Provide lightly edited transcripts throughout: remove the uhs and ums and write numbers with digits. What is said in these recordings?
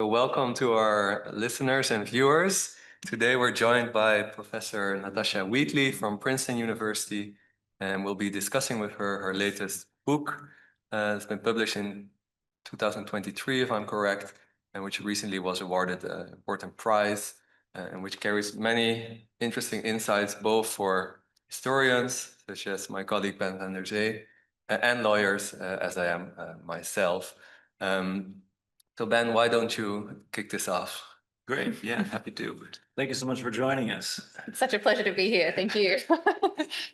Welcome to our listeners and viewers. Today we're joined by Professor Natasha Wheatley from Princeton University, and we'll be discussing with her latest book. It's been published in 2023, if I'm correct, and which recently was awarded an important prize, and which carries many interesting insights, both for historians, such as my colleague Ben Van Zee, and lawyers, as I am myself. So Ben, why don't you kick this off? Great, yeah, happy to. Thank you so much for joining us. It's such a pleasure to be here. Thank you.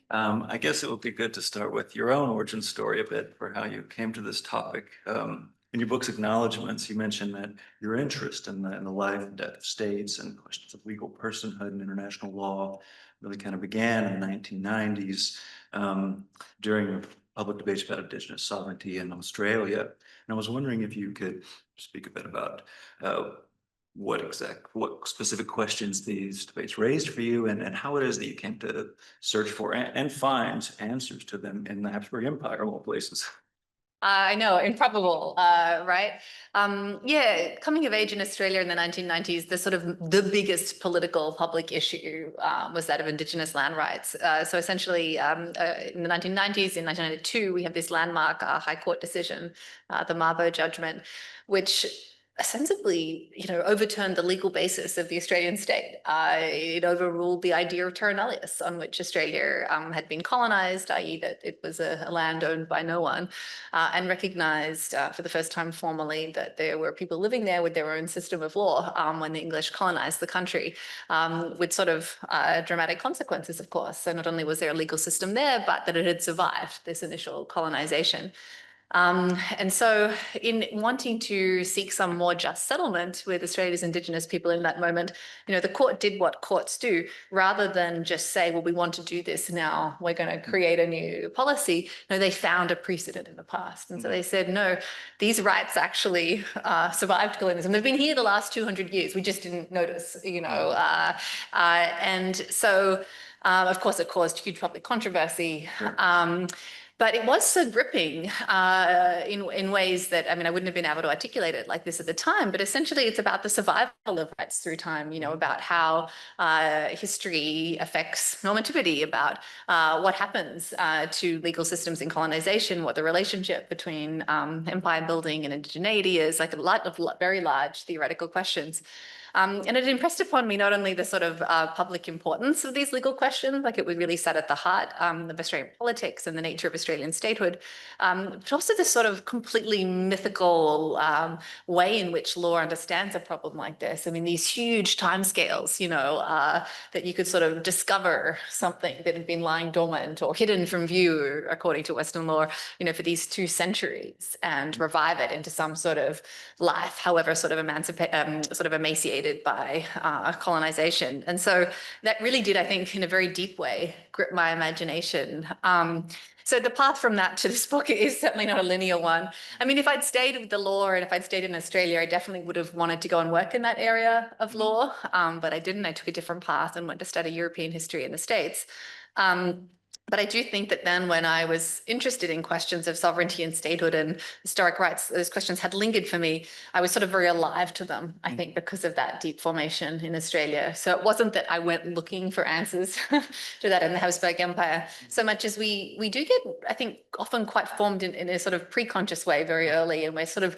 I guess it would be good to start with your own origin story a bit for how you came to this topic. In your book's acknowledgments, you mentioned that your interest in the life and death of states and questions of legal personhood and international law really kind of began in the 1990s during public debates about Indigenous sovereignty in Australia. And I was wondering if you could speak a bit about what specific questions these debates raised for you, and how it is that you came to search for and find answers to them in the Habsburg Empire, of all places. I know, improbable, right? Yeah, coming of age in Australia in the 1990s, the biggest political public issue was that of Indigenous land rights. So essentially, in the 1990s, in 1992, we have this landmark High Court decision, the Mabo judgment, which ostensibly, overturned the legal basis of the Australian state. It overruled the idea of terra nullius, on which Australia had been colonized, i.e. that it was a land owned by no one, and recognized for the first time formally that there were people living there with their own system of law when the English colonized the country, with sort of dramatic consequences, of course. So not only was there a legal system there, but that it had survived this initial colonization. And so in wanting to seek some more just settlement with Australia's Indigenous people in that moment, the court did what courts do. Rather than just say, well, we want to do this now, we're going to create a new policy. No, they found a precedent in the past. And so they said, no, these rights actually survived colonialism. They've been here the last 200 years. We just didn't notice, and so, of course, it caused huge public controversy. Sure. But it was so gripping in ways that, I wouldn't have been able to articulate it like this at the time, but essentially it's about the survival of rights through time, about how history affects normativity, about what happens to legal systems in colonization, what the relationship between empire building and indigeneity is, like a lot of very large theoretical questions. And it impressed upon me not only the sort of public importance of these legal questions, like it really sat at the heart of Australian politics and the nature of Australian statehood, but also this sort of completely mythical way in which law understands a problem like this. These huge timescales, that you could sort of discover something that had been lying dormant or hidden from view, according to Western law, for these 2 centuries, and revive it into some sort of life, however sort of emaciated by colonization. And so that really did, I think, in a very deep way, grip my imagination. So the path from that to this book is certainly not a linear one. If I'd stayed with the law and if I'd stayed in Australia, I definitely would have wanted to go and work in that area of law, but I didn't. I took a different path and went to study European history in the States. But I do think that then when I was interested in questions of sovereignty and statehood and historic rights, those questions had lingered for me. I was sort of very alive to them, I think, because of that deep formation in Australia. So it wasn't that I went looking for answers to that in the Habsburg Empire, so much as we do get, I think, often quite formed in a sort of pre-conscious way very early, and we're sort of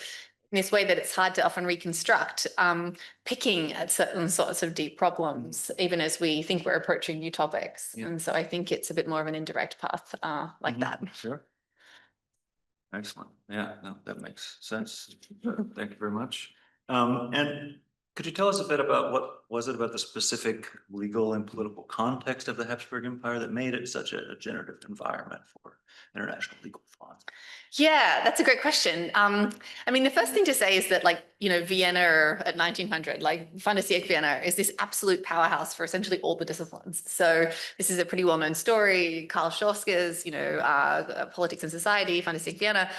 in this way that it's hard to often reconstruct, picking at certain sorts of deep problems, even as we think we're approaching new topics. Yeah. And so I think it's a bit more of an indirect path like that. Sure. Excellent. Yeah, no, that makes sense. Thank you very much. And could you tell us a bit about what was it about the specific legal and political context of the Habsburg Empire that made it such a generative environment for international legal thought? Yeah, that's a great question. The first thing to say is that, Vienna at 1900, Van der Zee Vienna is this absolute powerhouse for essentially all the disciplines. So this is a pretty well-known story. Karl Schorska's, Politics and Society, Van der Zee Vienna,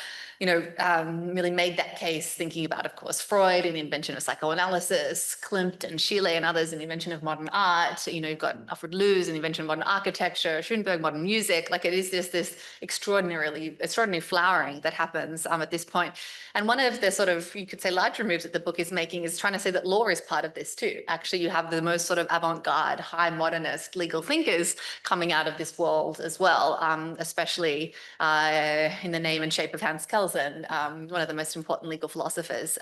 really made that case, thinking about, of course, Freud and the invention of psychoanalysis, Klimt and Schiele and others in the invention of modern art. You know, you've got Alfred Lewis in the invention of modern architecture, Schoenberg, modern music. Like it is just this extraordinary flowering that happens at this point. And one of the sort of, you could say, larger moves that the book is making is trying to say that law is part of this too. Actually, you have the most sort of avant-garde, high modernist legal thinkers coming out of this world as well, especially in the name and shape of Hans Kelsen, one of the most important legal philosophers,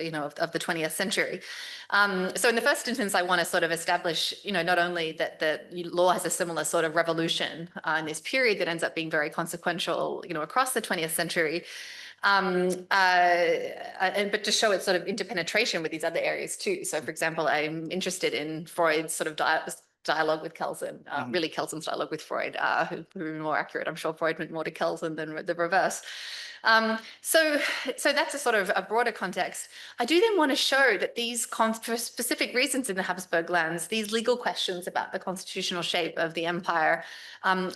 you know, of the 20th century. So in the first instance, I want to sort of establish, you know, not only that the law has a similar sort of revolution in this period that ends up being very consequential, you know, across the 20th century, but to show its sort of interpenetration with these other areas too. So for example, I'm interested in Freud's sort of dialogue with Kelsen, really Kelsen's dialogue with Freud, who would be more accurate. I'm sure Freud went more to Kelsen than the reverse. So that's a sort of a broader context. I do then want to show that these, for specific reasons in the Habsburg lands, these legal questions about the constitutional shape of the empire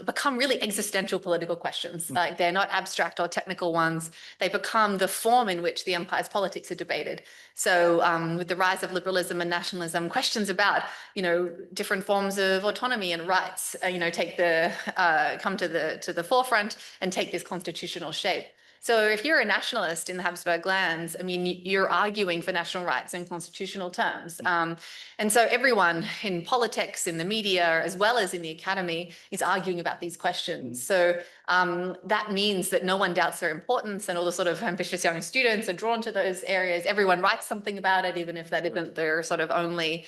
become really existential political questions. Like they're not abstract or technical ones. They become the form in which the empire's politics are debated. So with the rise of liberalism and nationalism, questions about, you know, different forms of autonomy and rights, you know, come to the forefront and take this constitutional shape. So if you're a nationalist in the Habsburg lands, I mean, you're arguing for national rights in constitutional terms. And so everyone in politics, in the media, as well as in the academy, is arguing about these questions. So that means that no one doubts their importance, and all the sort of ambitious young students are drawn to those areas. Everyone writes something about it, even if that isn't their sort of only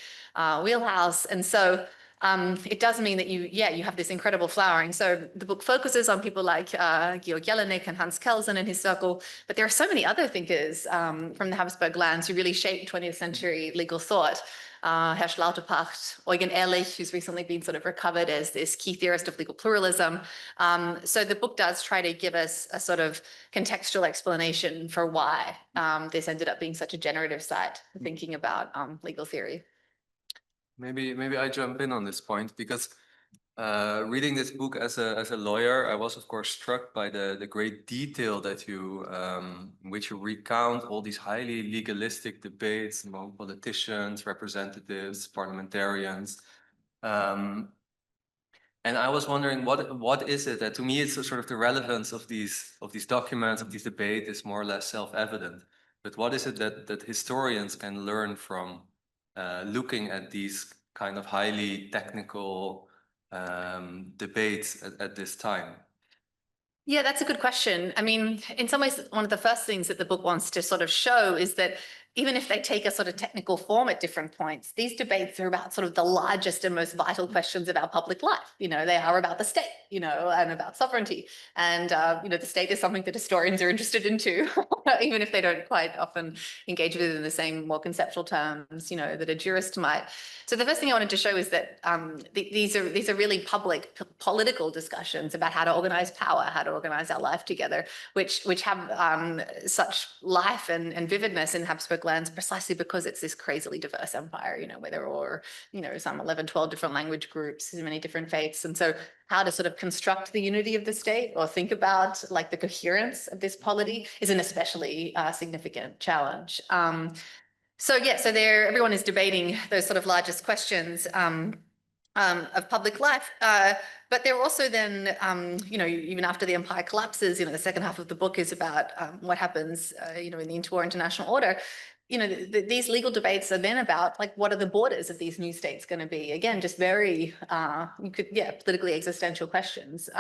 wheelhouse. And so it does mean that you have this incredible flowering. So the book focuses on people like Georg Jelinek and Hans Kelsen and his circle, but there are so many other thinkers from the Habsburg lands who really shaped 20th century legal thought. Herr Schlautepacht, Eugen Ehrlich, who's recently been sort of recovered as this key theorist of legal pluralism. So the book does try to give us a sort of contextual explanation for why this ended up being such a generative site for thinking about legal theory. Maybe I jump in on this point because reading this book as a lawyer, I was of course struck by the great detail that in which you recount all these highly legalistic debates among politicians, representatives, parliamentarians. And I was wondering what is it that, to me, it's sort of the relevance of these documents, of these debates is more or less self-evident. But what is it that historians can learn from looking at these kind of highly technical debates at this time? Yeah, that's a good question. I mean, in some ways, one of the first things that the book wants to sort of show is that even if they take a sort of technical form at different points, these debates are about sort of the largest and most vital questions of our public life. You know, they are about the state, you know, and about sovereignty. And, you know, the state is something that historians are interested in too, even if they don't quite often engage with it in the same more conceptual terms, you know, that a jurist might. So the first thing I wanted to show is that these are really public political discussions about how to organize power, how to organize our life together, which have such life and vividness in Habsburg lands precisely because it's this crazily diverse empire, you know, where there are, you know, some 11, 12 different language groups, many different faiths. And so how to sort of construct the unity of the state or think about like the coherence of this polity is an especially significant challenge. So there everyone is debating those sort of largest questions of public life. But they're also then, you know, even after the empire collapses, you know, the second half of the book is about what happens, you know, in the interwar international order. You know, these legal debates are then about like, what are the borders of these new states going to be? Again, just very, politically existential questions.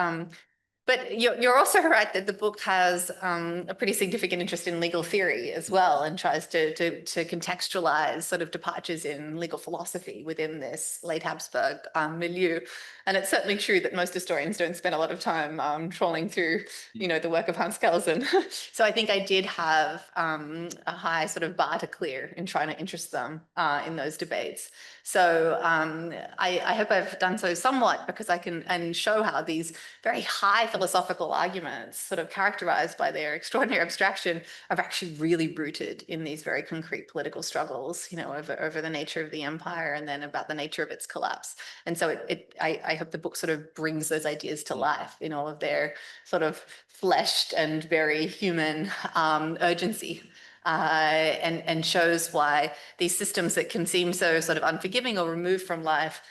But you're also right that the book has a pretty significant interest in legal theory as well, and tries to contextualize sort of departures in legal philosophy within this late Habsburg milieu. And it's certainly true that most historians don't spend a lot of time trawling through, you know, the work of Hans Kelsen. So I think I did have a high sort of bar to clear in trying to interest them in those debates. So I hope I've done so somewhat, because I can show how these very high philosophical arguments, sort of characterized by their extraordinary abstraction, are actually really rooted in these very concrete political struggles, you know, over the nature of the empire and then about the nature of its collapse. And so I hope the book sort of brings those ideas to life in all of their sort of fleshed and very human urgency. and shows why these systems that can seem so sort of unforgiving or removed from life,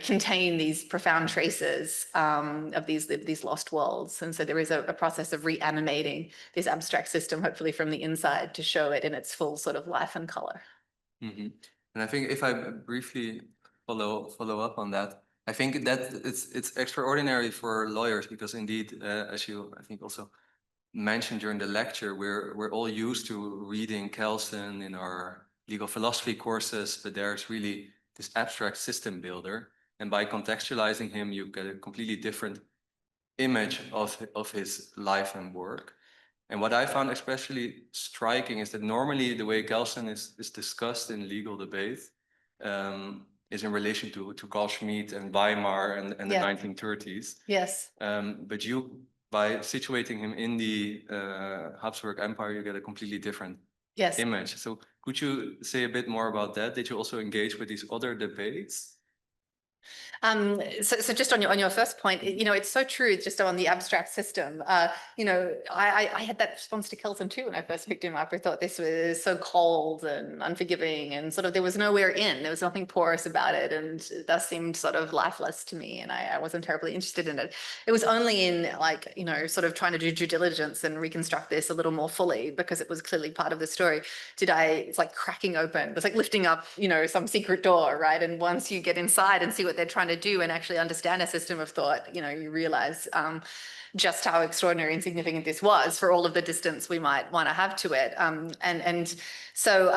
contain these profound traces of these lost worlds. And so there is a process of reanimating this abstract system, hopefully from the inside, to show it in its full sort of life and color. Mm-hmm. And I think if I briefly follow up on that, I think that it's extraordinary for lawyers because indeed, as you I think also mentioned during the lecture, we're all used to reading Kelsen in our legal philosophy courses, but there's really this abstract system builder, and by contextualizing him, you get a completely different image of his life and work. And what I found especially striking is that normally the way Kelsen is discussed in legal debate is in relation to Carl Schmitt and Weimar and the 1930s. Yes. But you, by situating him in the Habsburg Empire, you get a completely different image. So could you say a bit more about that? Did you also engage with these other debates? So just on your first point, it's so true. Just on the abstract system, I had that response to Kelsen too when I first picked him up. I thought this was so cold and unforgiving, and sort of there was nowhere in. There was nothing porous about it, and it thus seemed sort of lifeless to me. And I wasn't terribly interested in it. It was only in sort of trying to do due diligence and reconstruct this a little more fully, because it was clearly part of the story. It's like cracking open. It's like lifting up, some secret door, right? And once you get inside and see what they're trying to do and actually understand a system of thought, you realize just how extraordinary and significant this was for all of the distance we might want to have to it. So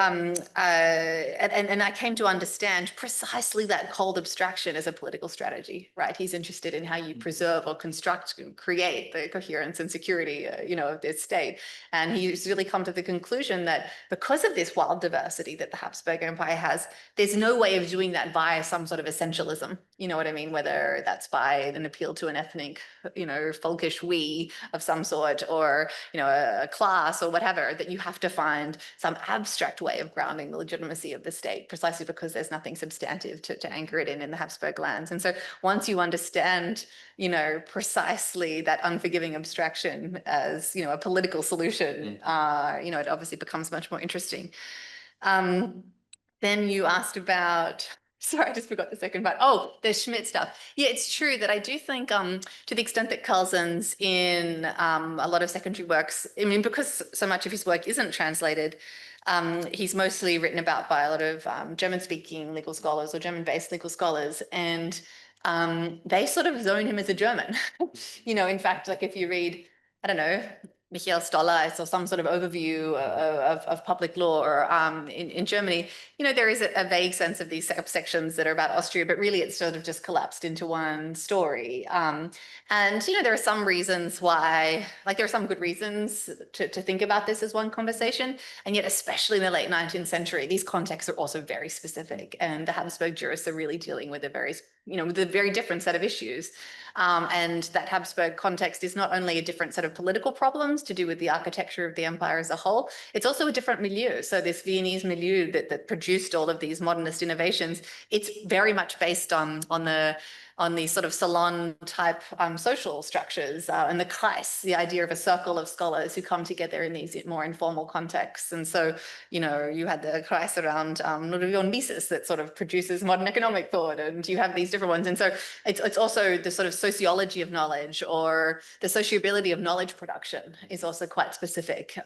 I came to understand precisely that cold abstraction as a political strategy, right? He's interested in how you preserve or construct and create the coherence and security, of this state. And he's really come to the conclusion that because of this wild diversity that the Habsburg Empire has, there's no way of doing that via some sort of essentialism. You know what I mean? Whether that's by an appeal to an ethnic, folkish we of some sort, or, a class or whatever, that you have to find some abstract way of grounding the legitimacy of the state, precisely because there's nothing substantive to anchor it in the Habsburg lands. And so once you understand, precisely that unforgiving abstraction as, a political solution, it obviously becomes much more interesting. Then you asked about, sorry, I just forgot the second part. Oh, the Schmitt stuff. Yeah, it's true that I do think to the extent that Kelsen's in a lot of secondary works, I mean, because so much of his work isn't translated, he's mostly written about by a lot of German-speaking legal scholars or German-based legal scholars, and they sort of zone him as a German. In fact, like if you read, I don't know, Michael Stolleis or some sort of overview of public law or in Germany, there is a vague sense of these sections that are about Austria, but really it's sort of just collapsed into one story. And, there are some reasons why, there are some good reasons to think about this as one conversation. And yet, especially in the late 19th century, these contexts are also very specific. And the Habsburg jurists are really dealing with with a very different set of issues. And that Habsburg context is not only a different set of political problems to do with the architecture of the empire as a whole, it's also a different milieu. So this Viennese milieu that produced all of these modernist innovations, it's very much based on these sort of salon type social structures and the Kreis, the idea of a circle of scholars who come together in these more informal contexts. And so, you had the Kreis around Ludwig von Mises that sort of produces modern economic thought, and you have these different ones. And so it's also the sort of sociology of knowledge, or the sociability of knowledge production is also quite specific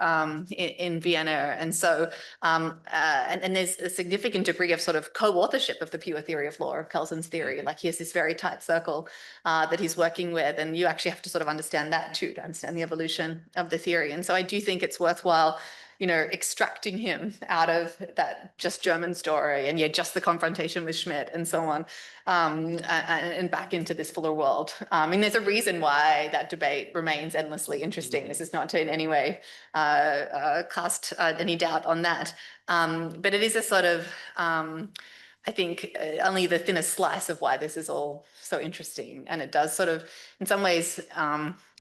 in Vienna. And so, and there's a significant degree of sort of co-authorship of the pure theory of law, of Kelsen's theory. Like here's this very tight circle that he's working with, and you actually have to sort of understand that too, to understand the evolution of the theory. And so I do think it's worthwhile, extracting him out of that just German story and just the confrontation with Schmitt and so on, and back into this fuller world. I mean, there's a reason why that debate remains endlessly interesting. This is not to in any way cast any doubt on that. But it is a sort of, I think, only the thinnest slice of why this is all so interesting. And it does sort of, in some ways,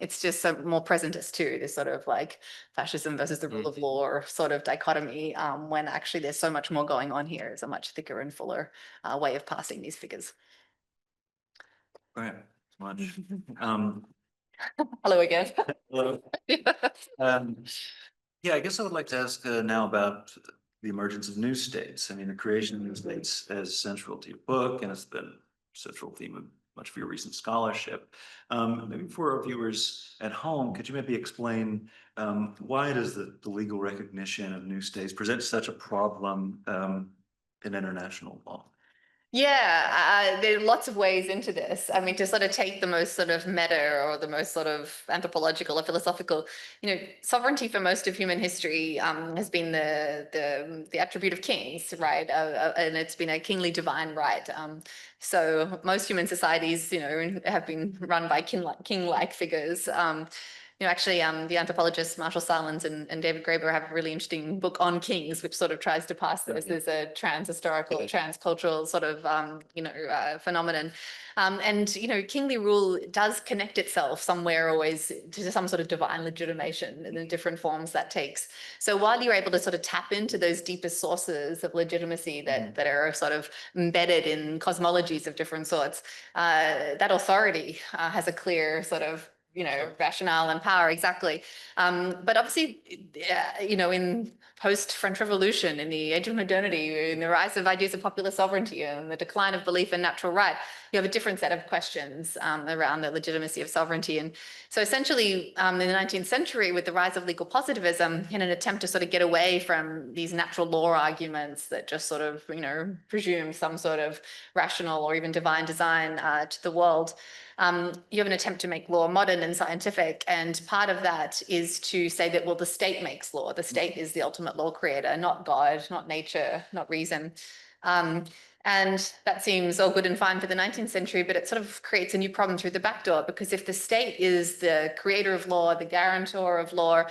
it's just so more presentist too, this sort of like fascism versus the rule of law sort of dichotomy, when actually there's so much more going on here. It's a much thicker and fuller way of passing these figures. Right. Much. Hello again. Hello. Yeah, I guess I would like to ask now about the emergence of new states. I mean, the creation of new states is central to your book, and it's been a central theme of much of your recent scholarship. Maybe for our viewers at home, could you maybe explain why does the legal recognition of new states present such a problem in international law? Yeah, there are lots of ways into this. I mean, to sort of take the most sort of meta or the most sort of anthropological or philosophical, sovereignty for most of human history has been the attribute of kings, right? And it's been a kingly divine right. So most human societies, have been run by king-like figures. Actually, the anthropologists Marshall Salins and David Graeber have a really interesting book on kings, which sort of tries to pass this as a trans-historical, transcultural sort of, phenomenon. And kingly rule does connect itself somewhere always to some sort of divine legitimation in the different forms that takes. So while you're able to sort of tap into those deepest sources of legitimacy that are sort of embedded in cosmologies of different sorts, that authority has a clear sort of rationale and power, exactly. But obviously, in post-French Revolution, in the age of modernity, in the rise of ideas of popular sovereignty and the decline of belief in natural right, you have a different set of questions around the legitimacy of sovereignty. And so essentially, in the 19th century, with the rise of legal positivism, in an attempt to sort of get away from these natural law arguments that just sort of, presume some sort of rational or even divine design to the world, you have an attempt to make law modern and scientific. And part of that is to say that, well, the state makes law. The state is the ultimate law creator, not God, not nature, not reason. And that seems all good and fine for the 19th century, but it sort of creates a new problem through the back door, because if the state is the creator of law, the guarantor of law,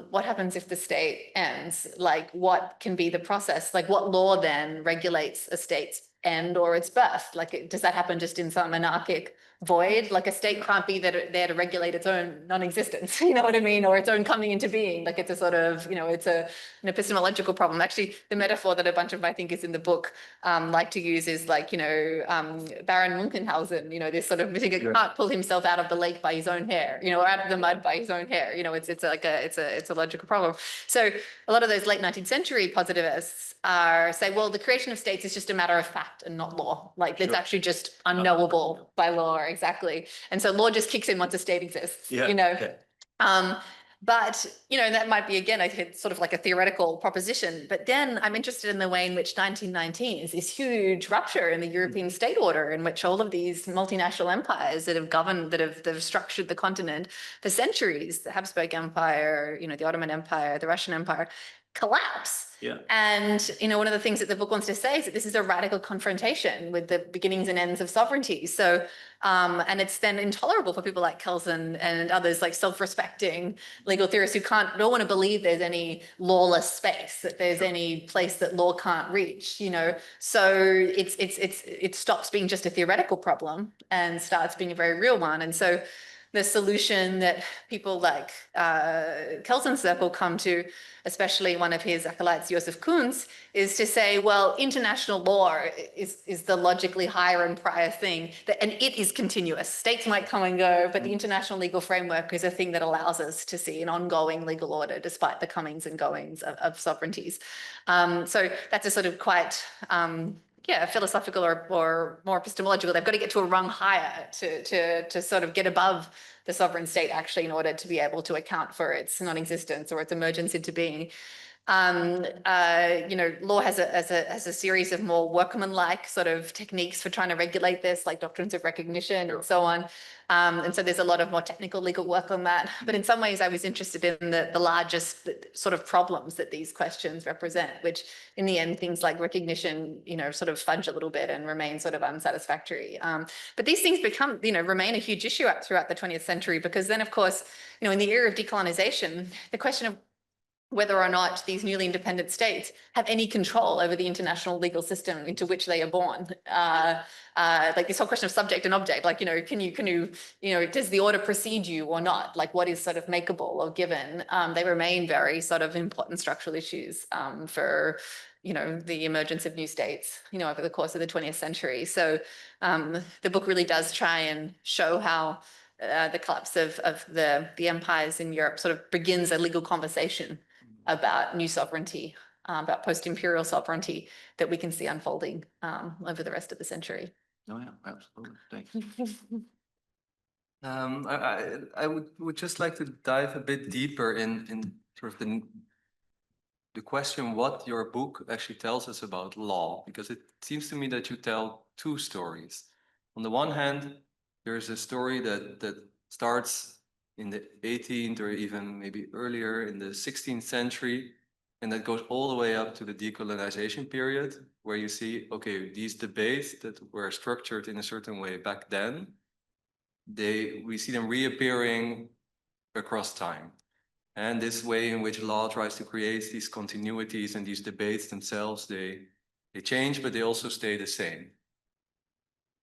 what happens if the state ends? Like, what can be the process? Like, what law then regulates a state's end or its birth? Like, does that happen just in some anarchic void? Like, a state can't be there to regulate its own non-existence, you know what I mean? Or its own coming into being. Like, it's a sort of, it's an epistemological problem. Actually, the metaphor that a bunch of my thinkers in the book like to use is like, Baron Munchausen, this sort of figure can't pull himself out of the lake by his own hair, or out of the mud by his own hair. It's a logical problem. So a lot of those late 19th century positivists say, well, the creation of states is just a matter of fact and not law. Like, it's actually just unknowable by law, exactly. And so law just kicks in once a state exists, Okay. But, that might be, again, I think it's sort of like a theoretical proposition. But then I'm interested in the way in which 1919 is this huge rupture in the European state order, in which all of these multinational empires that have governed, that have structured the continent for centuries, the Habsburg Empire, the Ottoman Empire, the Russian Empire, collapse. Yeah. And, one of the things that the book wants to say is that this is a radical confrontation with the beginnings and ends of sovereignty. So, and it's then intolerable for people like Kelsen and others, like self-respecting legal theorists who don't want to believe there's any lawless space, that there's any place that law can't reach, So it stops being just a theoretical problem and starts being a very real one. And so the solution that people like Kelsen's circle come to, especially one of his acolytes, Joseph Koons, is to say, well, international law is the logically higher and prior thing, and it is continuous. States might come and go, but the international legal framework is a thing that allows us to see an ongoing legal order despite the comings and goings of sovereignties. So that's a sort of quite philosophical or more epistemological. They've got to get to a rung higher to sort of get above the sovereign state, actually, in order to be able to account for its non-existence or its emergence into being. Law has a series of more workmanlike sort of techniques for trying to regulate this, like doctrines of recognition and so on. And so there's a lot of more technical legal work on that. But in some ways, I was interested in the largest sort of problems that these questions represent, which in the end, things like recognition, sort of fudge a little bit and remain sort of unsatisfactory. But these things remain a huge issue throughout the 20th century, because then, of course, in the era of decolonization, the question of whether or not these newly independent states have any control over the international legal system into which they are born. Like this whole question of subject and object, like, can you, does the order precede you or not? Like, what is sort of makeable or given? They remain very sort of important structural issues for, the emergence of new states, over the course of the 20th century. So the book really does try and show how the collapse of the empires in Europe sort of begins a legal conversation about new sovereignty, about post-imperial sovereignty that we can see unfolding over the rest of the century. Oh, yeah, absolutely. Thank you. I would just like to dive a bit deeper in sort of the question what your book actually tells us about law, because it seems to me that you tell two stories. On the one hand, there's a story that starts in the 18th or even maybe earlier in the 16th century, and that goes all the way up to the decolonization period, where you see, okay, these debates that were structured in a certain way back then, we see them reappearing across time. And this way in which law tries to create these continuities and these debates themselves, they change, but they also stay the same.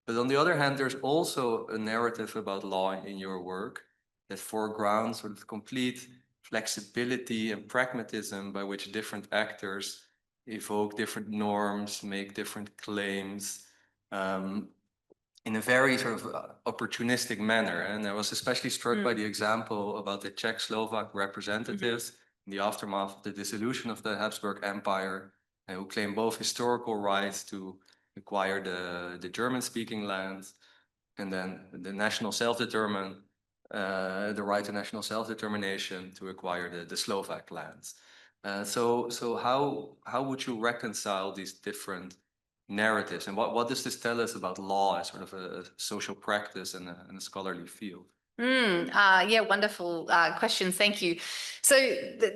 But on the other hand, there's also a narrative about law in your work that foregrounds sort of complete flexibility and pragmatism by which different actors evoke different norms, make different claims, in a very sort of opportunistic manner. And I was especially struck by the example about the Czech-Slovak representatives in the aftermath of the dissolution of the Habsburg Empire, who claimed both historical rights to acquire the German-speaking lands and then the national self-determination, the right to national self-determination to acquire the Slovak lands. So how would you reconcile these different narratives, and what does this tell us about law as sort of a social practice and a scholarly field? Yeah, wonderful questions. Thank you. So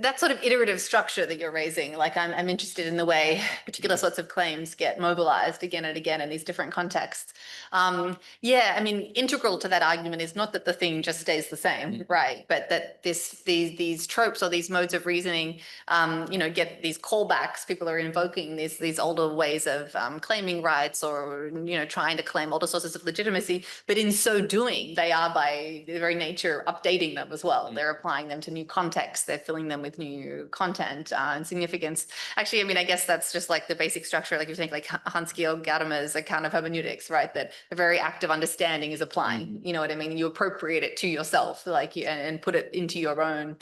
that sort of iterative structure that you're raising, like I'm interested in the way particular sorts of claims get mobilized again and again in these different contexts. Yeah, I mean, integral to that argument is not that the thing just stays the same, right? But that these tropes or these modes of reasoning, get these callbacks. People are invoking these older ways of claiming rights or trying to claim older sources of legitimacy. But in so doing, they are by their very nature updating them as well. They're applying them to new contexts. They're filling them with new content and significance. Actually, I mean, I guess that's just like the basic structure, like you're saying, like Hans-Georg Gadamer's account of hermeneutics, right? That a very active understanding is applying. You know what I mean? You appropriate it to yourself, like and put it into your own,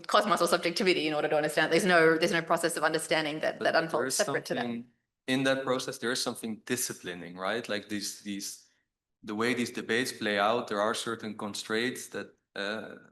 cosmos or subjectivity in order to understand. There's no process of understanding that unfolds separate to that. In that process, there is something disciplining, right? Like the way these debates play out, there are certain constraints that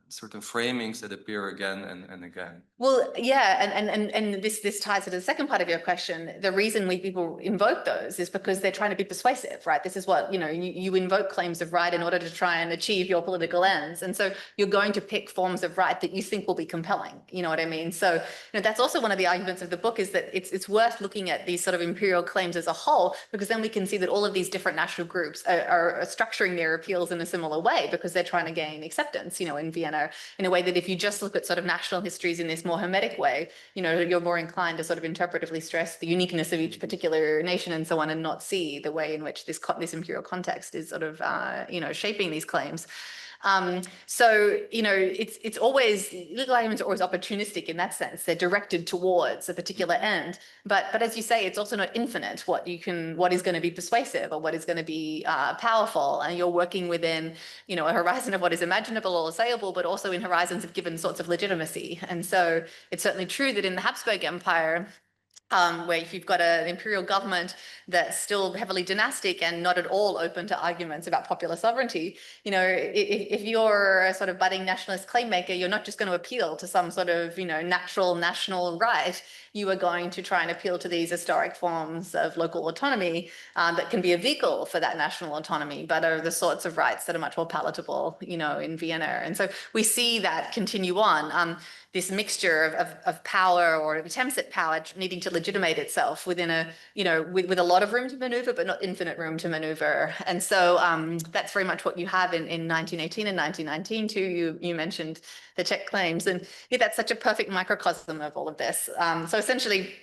certain framings that appear again and again. Well, yeah, and this ties to the second part of your question. The reason people invoke those is because they're trying to be persuasive, right? This is what, you invoke claims of right in order to try and achieve your political ends. And so you're going to pick forms of right that you think will be compelling. You know what I mean? So, that's also one of the arguments of the book, is that it's worth looking at these sort of imperial claims as a whole, because then we can see that all of these different national groups are structuring their appeals in a similar way, because they're trying to gain acceptance, in Vienna, in a way that if you just look at sort of national histories in this more hermetic way, you're more inclined to sort of interpretively stress the uniqueness of each particular nation and so on, and not see the way in which this imperial context is sort of, shaping these claims. So, it's always, legal arguments are always opportunistic in that sense. They're directed towards a particular end. But as you say, it's also not infinite what is going to be persuasive or what is going to be powerful. And you're working within, a horizon of what is imaginable or sayable, but also in horizons of given sorts of legitimacy. And so it's certainly true that in the Habsburg Empire, where if you've got an imperial government that's still heavily dynastic and not at all open to arguments about popular sovereignty, if you're a sort of budding nationalist claim maker, you're not just going to appeal to some sort of, natural national right. You are going to try and appeal to these historic forms of local autonomy that can be a vehicle for that national autonomy, but are the sorts of rights that are much more palatable, in Vienna. And so we see that continue on. This mixture of power or attempts at power needing to legitimate itself within with a lot of room to maneuver, but not infinite room to maneuver. And so that's very much what you have in 1918 and 1919 too. You mentioned the Czech claims, and that's such a perfect microcosm of all of this. So essentially,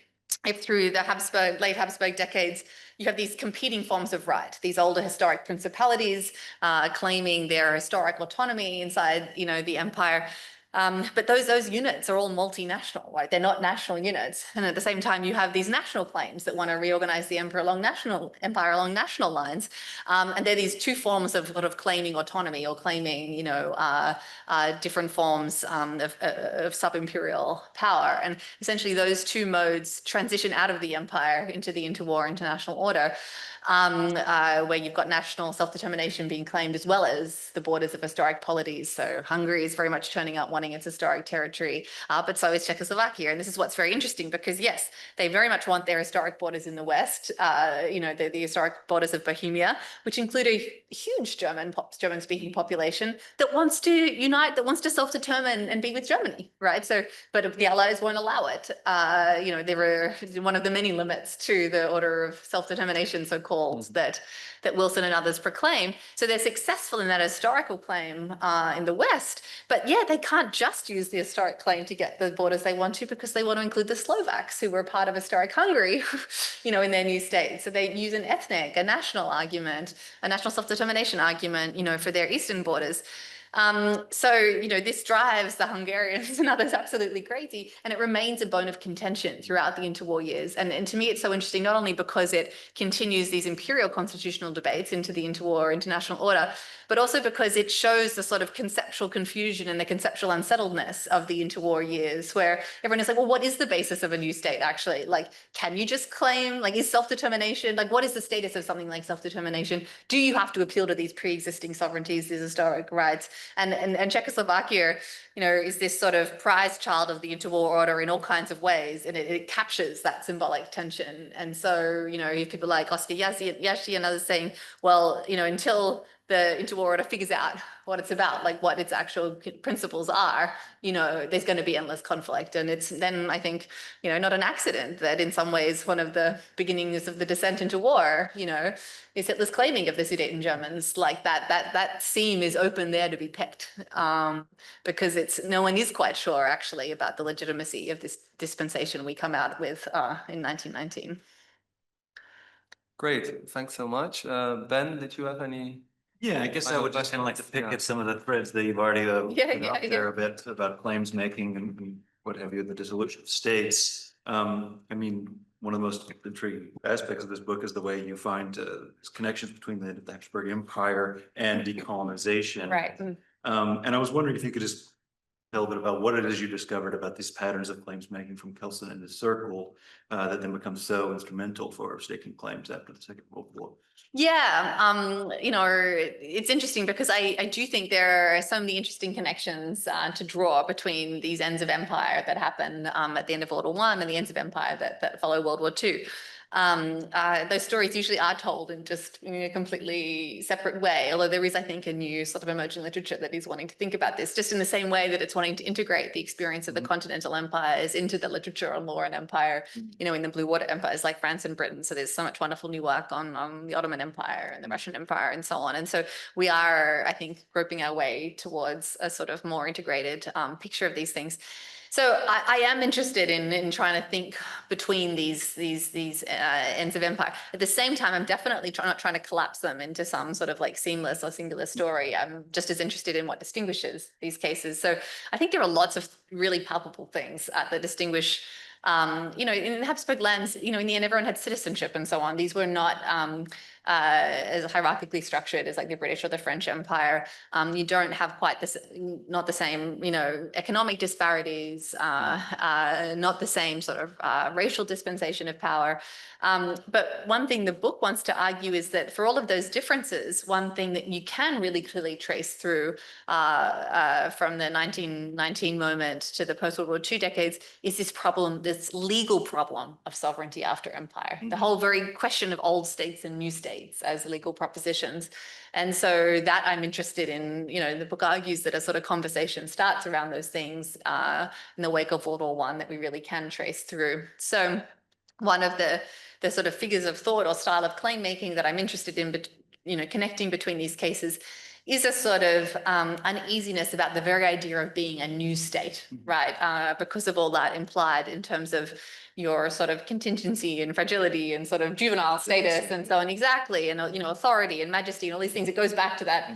if through the late Habsburg decades, you have these competing forms of right, these older historic principalities claiming their historic autonomy inside, the empire. But those units are all multinational, right? They're not national units. And at the same time, you have these national claims that want to reorganize the empire along national lines. And they're these two forms of sort of claiming autonomy or claiming, different forms of sub-imperial power. And essentially those two modes transition out of the empire into the interwar international order, where you've got national self-determination being claimed as well as the borders of historic polities. So Hungary is very much turning up wanting its historic territory, but so is Czechoslovakia. And this is what's very interesting because yes, they very much want their historic borders in the West, the historic borders of Bohemia, which include a huge German-speaking population that wants to unite, that wants to self-determine and be with Germany, right? So, but the Allies won't allow it. They were one of the many limits to the order of self-determination, so-called, that Wilson and others proclaim. So they're successful in that historical claim in the West, but yeah, they can't just use the historic claim to get the borders they want to, because they want to include the Slovaks, who were part of historic Hungary, in their new state. So they use a national argument, a national self-determination argument, for their eastern borders. This drives the Hungarians and others absolutely crazy, and it remains a bone of contention throughout the interwar years. And to me, it's so interesting, not only because it continues these imperial constitutional debates into the interwar international order, but also because it shows the sort of conceptual confusion and the conceptual unsettledness of the interwar years, where everyone is like, well, what is the basis of a new state actually? Like, can you just claim, like, is self-determination, like, what is the status of something like self-determination? Do you have to appeal to these pre-existing sovereignties, these historic rights? And Czechoslovakia, is this sort of prize child of the interwar order in all kinds of ways, and it captures that symbolic tension. And so, you have people like Oscar Yashi and others saying, well, until the interwar order figures out what it's about, like what its actual principles are, there's going to be endless conflict. And it's then, I think, not an accident that in some ways one of the beginnings of the descent into war, is Hitler's claiming of the Sudeten Germans. Like that seam is open there to be picked, because no one is quite sure actually about the legitimacy of this dispensation we come out with in 1919. Great, thanks so much. Ben, did you have any? Yeah, I guess I would just kind of like to pick at some of the threads that you've already put out there a bit about claims making and what have you, the dissolution of states. One of the most intriguing aspects of this book is the way you find connections between the Habsburg Empire and decolonization. Right. And I was wondering if you could just tell a bit about what it is you discovered about these patterns of claims making from Kelsen and his circle that then become so instrumental for staking claims after the Second World War. Yeah, it's interesting because I do think there are so many interesting connections to draw between these ends of empire that happen at the end of World War I and the ends of empire that follow World War II. Those stories usually are told in just a completely separate way, although there is, I think, a new sort of emerging literature that is wanting to think about this, just in the same way that it's wanting to integrate the experience of the continental empires into the literature on law and empire, in the blue water empires like France and Britain. So there's so much wonderful new work on the Ottoman Empire and the Russian Empire and so on. And so we are, I think, groping our way towards a sort of more integrated picture of these things. So I am interested in trying to think between these ends of empire. At the same time, I'm definitely not trying to collapse them into some sort of like seamless or singular story. I'm just as interested in what distinguishes these cases. So I think there are lots of really palpable things that distinguish. In the Habsburg lands, in the end, everyone had citizenship and so on. These were not as hierarchically structured as like the British or the French Empire. You don't have quite this, not the same, economic disparities, not the same sort of racial dispensation of power. But one thing the book wants to argue is that for all of those differences, one thing that you can really clearly trace through from the 1919 moment to the post-World War II decades is this problem, this legal problem of sovereignty after empire. The whole very question of old states and new states as legal propositions. And so that I'm interested in, the book argues that a sort of conversation starts around those things in the wake of World War I that we really can trace through. So one of the sort of figures of thought or style of claim making that I'm interested in, connecting between these cases is a sort of uneasiness about the very idea of being a new state, right? Because of all that implied in terms of your sort of contingency and fragility and sort of juvenile status and so on, exactly, and authority and majesty and all these things. It goes back to that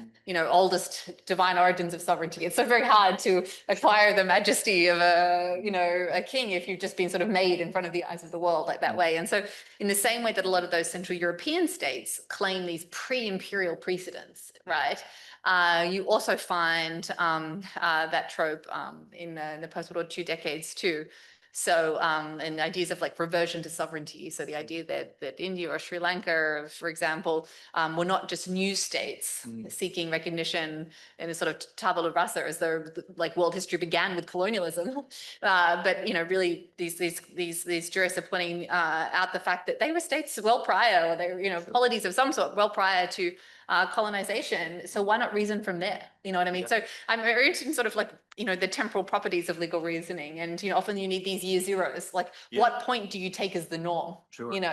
oldest divine origins of sovereignty. It's so very hard to acquire the majesty of a king if you've just been sort of made in front of the eyes of the world like that way. And so in the same way that a lot of those Central European states claim these pre-imperial precedents, right? You also find that trope in the post-World War II decades too. So, and ideas of like reversion to sovereignty. So the idea that India or Sri Lanka, for example, were not just new states seeking recognition in a sort of tabula rasa, as though like world history began with colonialism. But really these jurists are pointing out the fact that they were states well prior, or they were polities of some sort well prior to colonization. So why not reason from there? You know what I mean? Yeah. So I'm very interested in sort of like, the temporal properties of legal reasoning. And, often you need these year zeros, like what point do you take as the norm,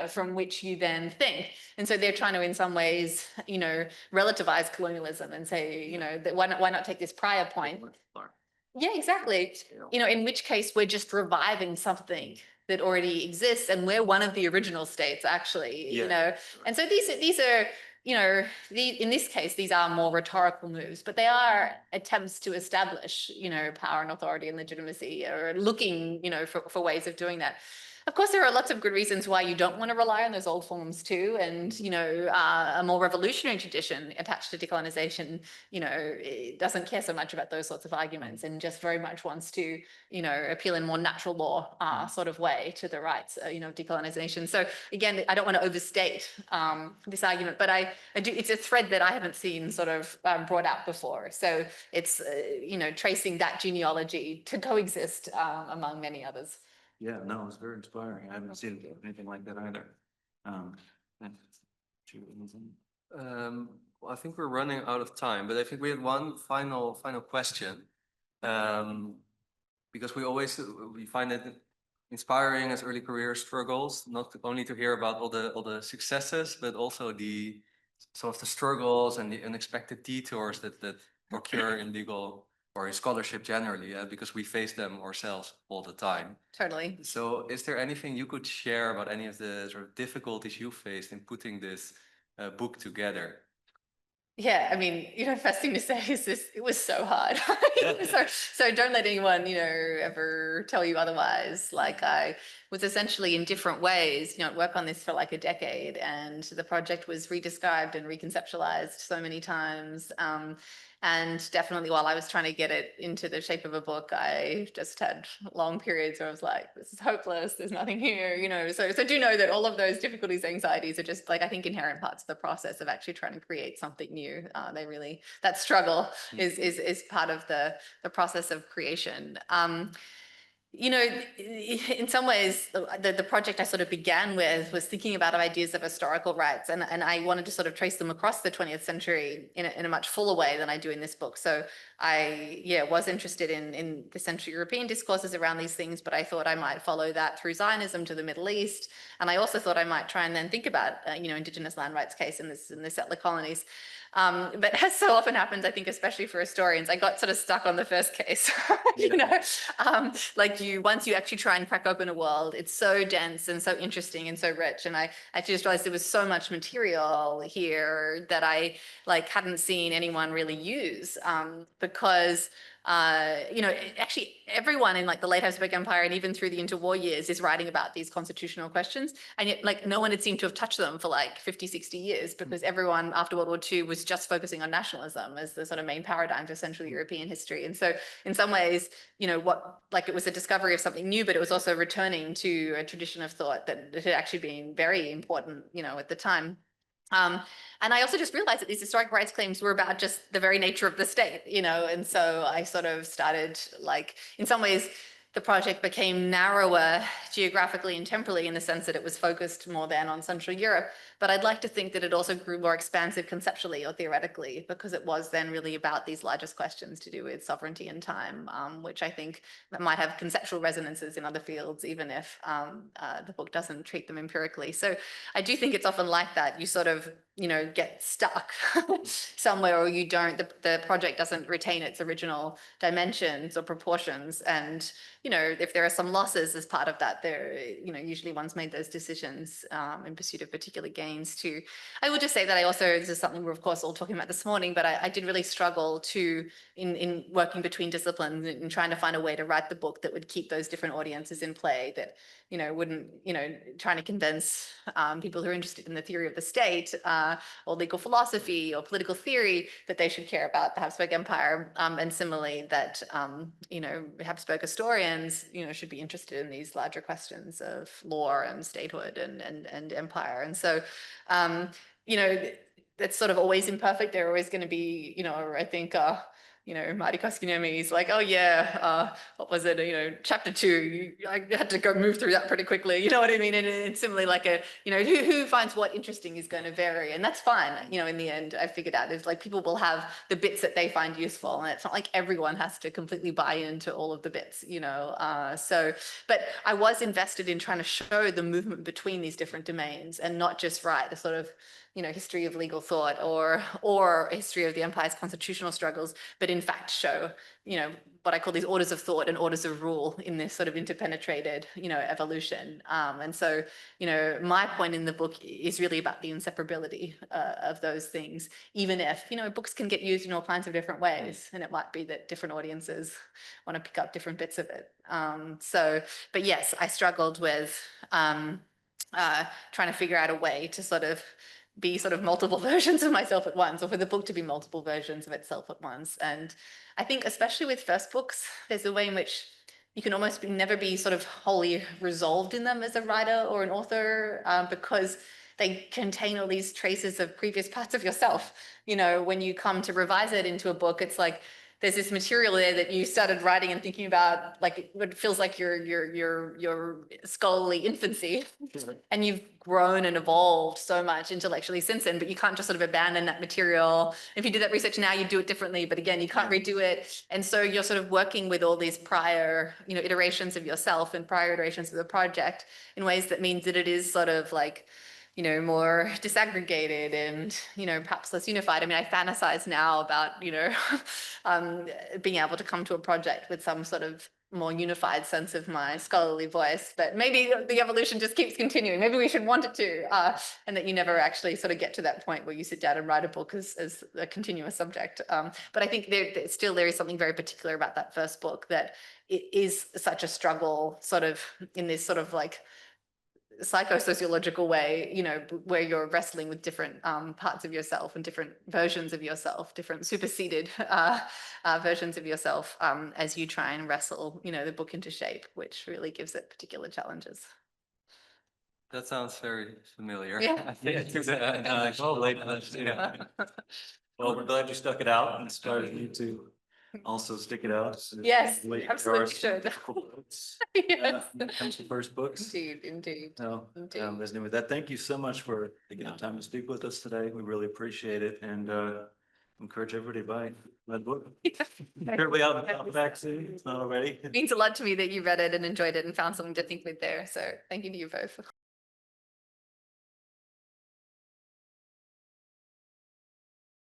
from which you then think? And so they're trying to, in some ways, relativize colonialism and say, that why not take this prior point? Yeah, exactly. In which case we're just reviving something that already exists. And we're one of the original states, actually, And so these are, in this case, these are more rhetorical moves, but they are attempts to establish, power and authority and legitimacy, or looking, for ways of doing that. Of course, there are lots of good reasons why you don't want to rely on those old forms too. And, a more revolutionary tradition attached to decolonization, it doesn't care so much about those sorts of arguments and just very much wants to, appeal in more natural law sort of way to the rights, of decolonization. So again, I don't want to overstate this argument, but I do, it's a thread that I haven't seen sort of brought out before. So it's, tracing that genealogy to coexist among many others. Yeah, no, it was very inspiring. I haven't seen anything like that either. Well, I think we're running out of time, but I think we had one final question. Because we find it inspiring as early career struggles, not only to hear about all the successes, but also some of the struggles and the unexpected detours that occur in legal or in scholarship generally, because we face them ourselves all the time. Totally. So is there anything you could share about any of the sort of difficulties you faced in putting this book together? Yeah, I mean, first thing to say is it was so hard. So don't let anyone, ever tell you otherwise. Like I was essentially in different ways, work on this for like a decade, and the project was redescribed and reconceptualized so many times. And definitely while I was trying to get it into the shape of a book, I just had long periods where I was like, this is hopeless, there's nothing here, So do know that all of those difficulties, anxieties are just like, I think, inherent parts of the process of actually trying to create something new. That struggle is part of the process of creation. In some ways, the project I sort of began with was thinking about ideas of historical rights, and I wanted to sort of trace them across the 20th century in a much fuller way than I do in this book. So I was interested in the Central European discourses around these things, but I thought I might follow that through Zionism to the Middle East. And I also thought I might try and then think about, Indigenous land rights case in the settler colonies. But as so often happens, I think, especially for historians, I got sort of stuck on the first case, once you actually try and crack open a world, it's so dense and so interesting and so rich. And I just realized there was so much material here that I hadn't seen anyone really use, because actually everyone in the late Habsburg Empire and even through the interwar years is writing about these constitutional questions. And yet no one had seemed to have touched them for 50, 60 years, because everyone after World War II was just focusing on nationalism as the sort of main paradigm for Central European history. And so in some ways, it was a discovery of something new, but it was also returning to a tradition of thought that had actually been very important, at the time. And I also just realized that these historic rights claims were about just the very nature of the state, and so I sort of started in some ways, the project became narrower geographically and temporally in the sense that it was focused more than on Central Europe. But I'd like to think that it also grew more expansive conceptually or theoretically, because it was then really about these largest questions to do with sovereignty and time, which I think might have conceptual resonances in other fields, even if the book doesn't treat them empirically. So I do think it's often like that. You sort of, get stuck somewhere, or you don't, the project doesn't retain its original dimensions or proportions. And, if there are some losses as part of that, there, usually one's made those decisions in pursuit of particular gains too. I will just say that I also, this is something we're of course all talking about this morning, but I did really struggle to, in working between disciplines and trying to find a way to write the book that would keep those different audiences in play, that, wouldn't, trying to convince people who are interested in the theory of the state or legal philosophy or political theory that they should care about the Habsburg Empire. And similarly that, Habsburg historians, should be interested in these larger questions of law and statehood and empire. And so, that's sort of always imperfect. They're always going to be, I think, Marty Koskiniemen is like, oh yeah, what was it? Chapter 2, I had to go move through that pretty quickly. You know what I mean? And similarly, like who finds what interesting is going to vary, and that's fine. In the end, I figured out is like people will have the bits that they find useful, and it's not like everyone has to completely buy into all of the bits. So, but I was invested in trying to show the movement between these different domains, and not just write a sort of history of legal thought or a history of the empire's constitutional struggles, but in fact show, what I call these orders of thought and orders of rule in this sort of interpenetrated, evolution. And so, my point in the book is really about the inseparability of those things, even if, books can get used in all kinds of different ways, and it might be that different audiences want to pick up different bits of it. But yes, I struggled with trying to figure out a way to sort of be sort of multiple versions of myself at once, or for the book to be multiple versions of itself at once. And I think especially with first books, there's a way in which you can almost never be sort of wholly resolved in them as a writer or an author, because they contain all these traces of previous parts of yourself. When you come to revise it into a book, it's like there's this material there that you started writing and thinking about, like what feels like your scholarly infancy, and you've grown and evolved so much intellectually since then. But you can't just sort of abandon that material. If you do that research now, you do it differently, but again, you can't redo it. And so you're sort of working with all these prior, iterations of yourself and prior iterations of the project in ways that means that it is sort of like, more disaggregated and, perhaps less unified. I mean, I fantasize now about, being able to come to a project with some sort of more unified sense of my scholarly voice, but maybe the evolution just keeps continuing. Maybe we should want it to, and that you never actually sort of get to that point where you sit down and write a book as a continuous subject. But I think there is something very particular about that first book, that it is such a struggle sort of in this sort of like psychosociological way, where you're wrestling with different parts of yourself and different versions of yourself, different superseded versions of yourself, as you try and wrestle, the book into shape, which really gives it particular challenges. That sounds very familiar. Yeah. I think Well, we're glad you stuck it out and inspired you to also stick it out. Yes, There absolutely are some should. difficult books, Yes. when it comes to first books. Indeed. No, Indeed. resonating with that. Thank you so much for taking the time to speak with us today. We really appreciate it, and encourage everybody to buy that book. Currently out the back soon. It's not already. It means a lot to me that you read it and enjoyed it and found something to think with there. So thank you to you both.